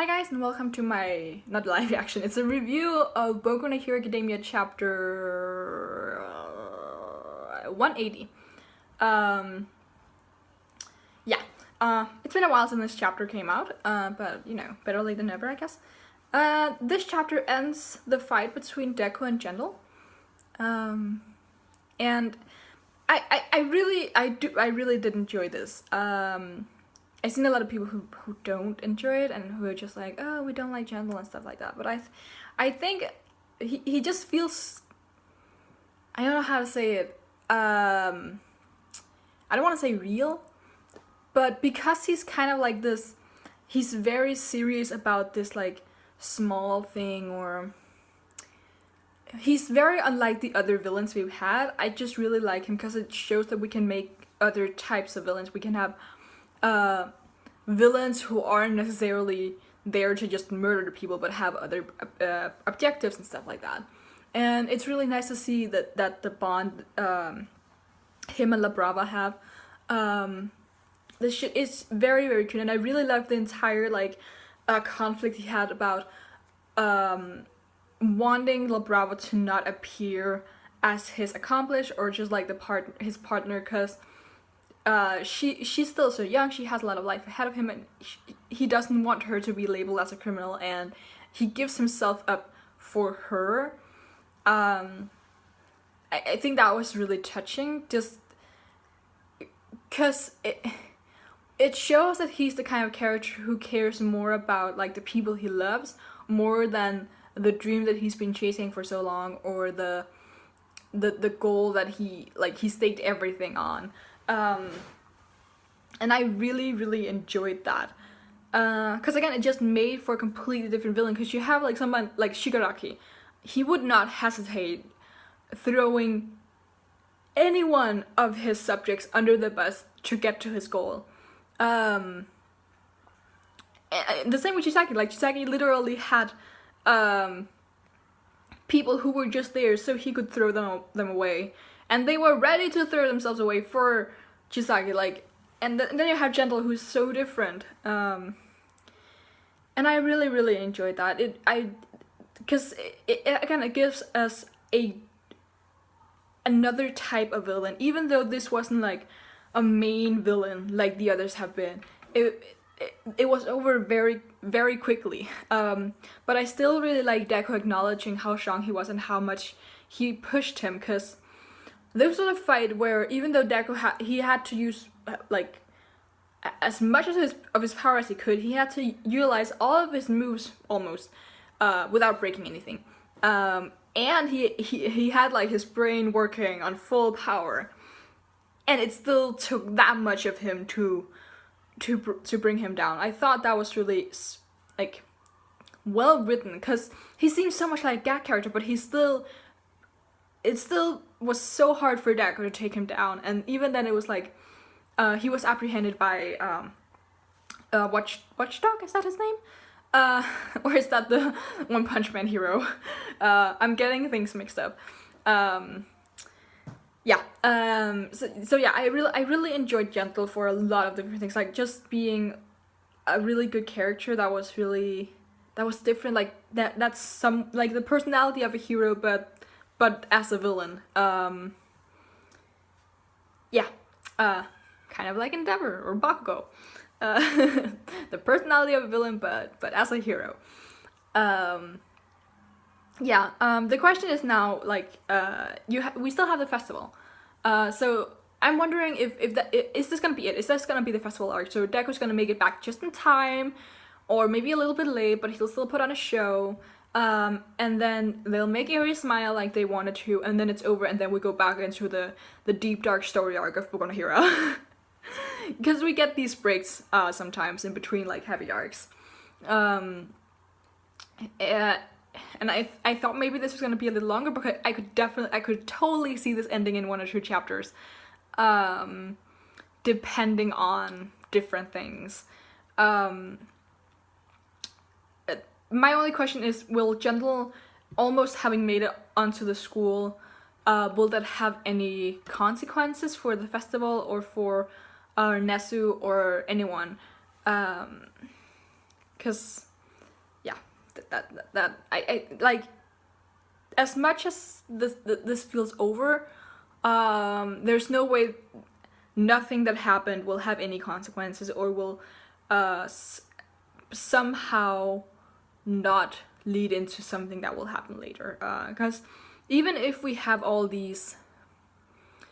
Hi guys and welcome to my, not live reaction, it's a review of Boku no Hero Academia chapter 180. It's been a while since this chapter came out, but you know, better late than never, I guess. This chapter ends the fight between Deku and Gentle. And I really did enjoy this. I've seen a lot of people who don't enjoy it and who are just like, oh, we don't like Gentle and stuff like that. But I think he just feels, I don't know how to say it. I don't want to say real, but because he's kind of like this, he's very serious about this like small thing, or he's very unlike the other villains we've had. I just really like him because it shows that we can make other types of villains. We can have villains who aren't necessarily there to just murder people but have other objectives and stuff like that. And it's really nice to see that the bond him and La Brava have. This shit is very, very cute, and I really love the entire like conflict he had about wanting La Brava to not appear as his accomplice or just like his partner, because she's still so young, she has a lot of life ahead of him, and he doesn't want her to be labeled as a criminal, and he gives himself up for her. I think that was really touching, just because it shows that he's the kind of character who cares more about like the people he loves more than the dream that he's been chasing for so long, or the goal that he staked everything on. And I really enjoyed that. Because again, it just made for a completely different villain, because you have like someone like Shigaraki. He would not hesitate throwing any one of his subjects under the bus to get to his goal. And the same with Chisaki. Like, Chisaki literally had people who were just there so he could throw them away, and they were ready to throw themselves away for Chisaki. Like, and then you have Gentle, who's so different. And I really enjoyed that. Because it kind of gives us another type of villain, even though this wasn't like a main villain like the others have been. It was over very quickly. But I still really like Deku acknowledging how strong he was and how much he pushed him, because there was a fight where even though Deku had to use like as much of his power as he could, he had to utilize all of his moves almost without breaking anything. And he had like his brain working on full power, and it still took that much of him to bring him down. I thought that was really like well written, because he seems so much like a gag character, but it still was so hard for Deku to take him down. And even then, it was like he was apprehended by Watchdog, is that his name? Or is that the One Punch Man hero? I'm getting things mixed up. So yeah, I really enjoyed Gentle for a lot of different things, like just being a really good character that was different, like that's some like the personality of a hero, but as a villain. Kind of like Endeavor or Bakugo. The personality of a villain, but as a hero. The question is now, like, we still have the festival. So I'm wondering if is this gonna be it? Is this gonna be the festival arc? So Deku's gonna make it back just in time, or maybe a little bit late, but he'll still put on a show. And then they'll make Eri smile like they wanted to, and then it's over, and then we go back into the deep dark story arc of Boku no Hero. Because we get these breaks sometimes in between like heavy arcs. And I thought maybe this was gonna be a little longer, because I could totally see this ending in 1 or 2 chapters, depending on different things. My only question is, will Gentle, almost having made it onto the school, will that have any consequences for the festival or for Nesu or anyone? Because I like, as much as this feels over, there's no way nothing that happened will have any consequences or will somehow not lead into something that will happen later. Because even if we have all these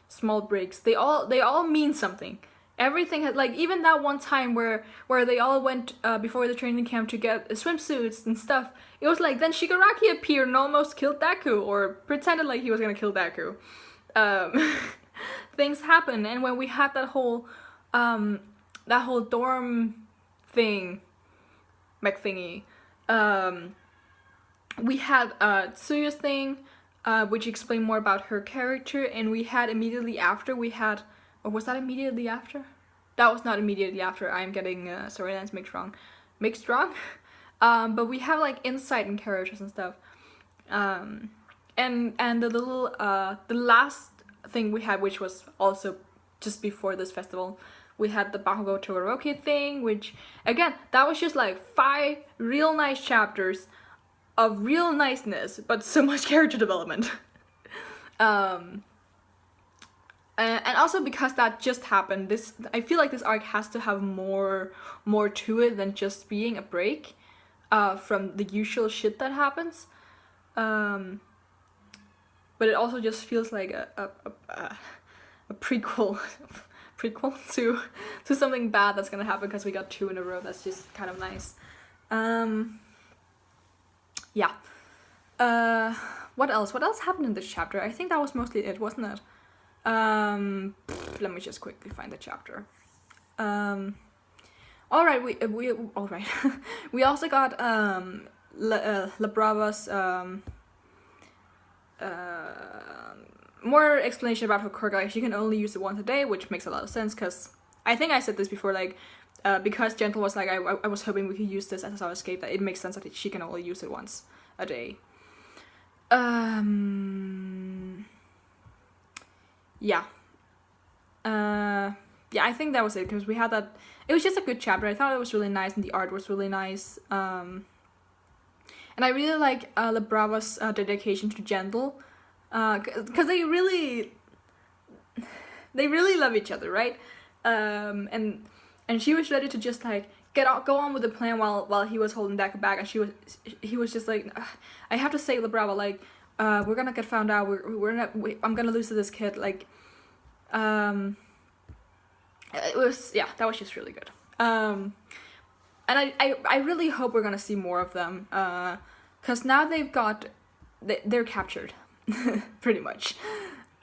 small breaks, they all mean something. Everything has, like, even that one time where they all went before the training camp to get swimsuits and stuff, it was like then Shigaraki appeared and almost killed Deku, or pretended like he was gonna kill Deku. Things happen, and when we had that whole dorm thing, mech thingy, we had Tsuyu's thing, which explained more about her character, and we had immediately after, or was that immediately after? That was not immediately after. I'm getting storylines mixed wrong. But we have like insight in characters and stuff. And the little the last thing we had, which was also just before this festival, we had the Bakugo Todoroki thing, which again, that was just like 5 real nice chapters of real niceness, but so much character development. And also because that just happened, I feel like this arc has to have more to it than just being a break from the usual shit that happens. But it also just feels like a prequel to something bad that's gonna happen, because we got 2 in a row. That's just kind of nice. Yeah. What else happened in this chapter? I think that was mostly it, wasn't it? Let me just quickly find the chapter. Alright, alright. We also got La Brava's more explanation about her quirk. Like, she can only use it once a day, which makes a lot of sense, because I think I said this before, like, because Gentle was like, I was hoping we could use this as our escape, that it makes sense that she can only use it once a day. Yeah. Yeah, I think that was it, because we had that. It was just a good chapter. I thought it was really nice, and the art was really nice. And I really like La Brava's dedication to Gentle, because they really love each other, right? And she was ready to just like go on with the plan while he was holding Deku back, and he was just like, I have to save La Brava, like, we're gonna get found out, I'm gonna lose to this kid, like, it was, yeah, that was just really good. And I really hope we're gonna see more of them, because now they're captured, pretty much.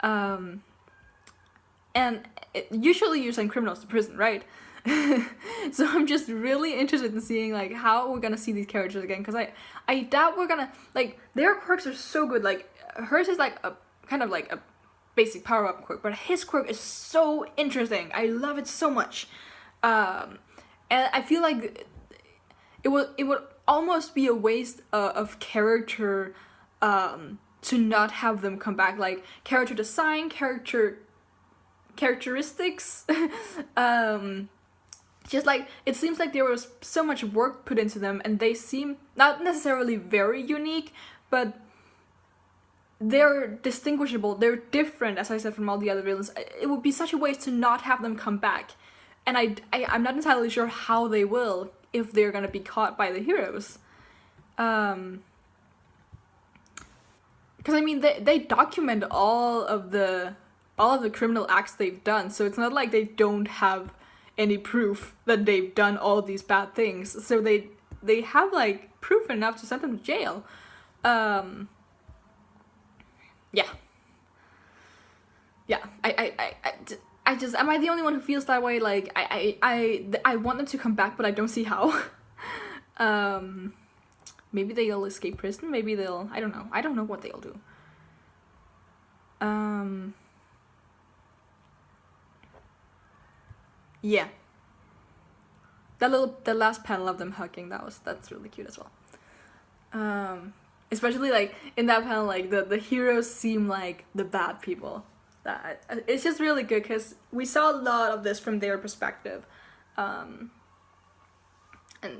And usually you send criminals to prison, right? So I'm just really interested in seeing like how we're gonna see these characters again, because I doubt we're gonna, like, their quirks are so good. Like, hers is like a kind of like a basic power-up quirk, but his quirk is so interesting. I love it so much. And I feel like it would almost be a waste of character to not have them come back, like character design, characteristics. Just like, it seems like there was so much work put into them, and they seem not necessarily very unique, but they're distinguishable, they're different, as I said, from all the other villains. It would be such a waste to not have them come back, and I'm not entirely sure how they will, if they're gonna be caught by the heroes. Because I mean, they document all of the criminal acts they've done, so it's not like they don't have any proof that they've done all these bad things. So they have like proof enough to send them to jail. Yeah. I just, am I the only one who feels that way? Like, I want them to come back, but I don't see how. Maybe they'll escape prison. Maybe they'll, I don't know. I don't know what they'll do. Yeah. The last panel of them hugging, that's really cute as well. Especially like in that panel, like the heroes seem like the bad people. It's just really good, because we saw a lot of this from their perspective. And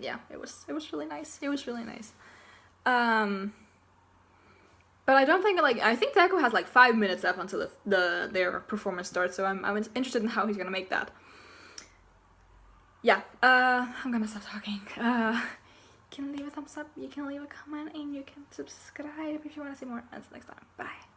yeah, it was really nice. It was really nice. But I don't think I think Deku has like 5 minutes left until their performance starts. So I'm interested in how he's gonna make that. Yeah. I'm gonna stop talking. You can leave a thumbs up. You can leave a comment, and you can subscribe if you want to see more. Until next time. Bye.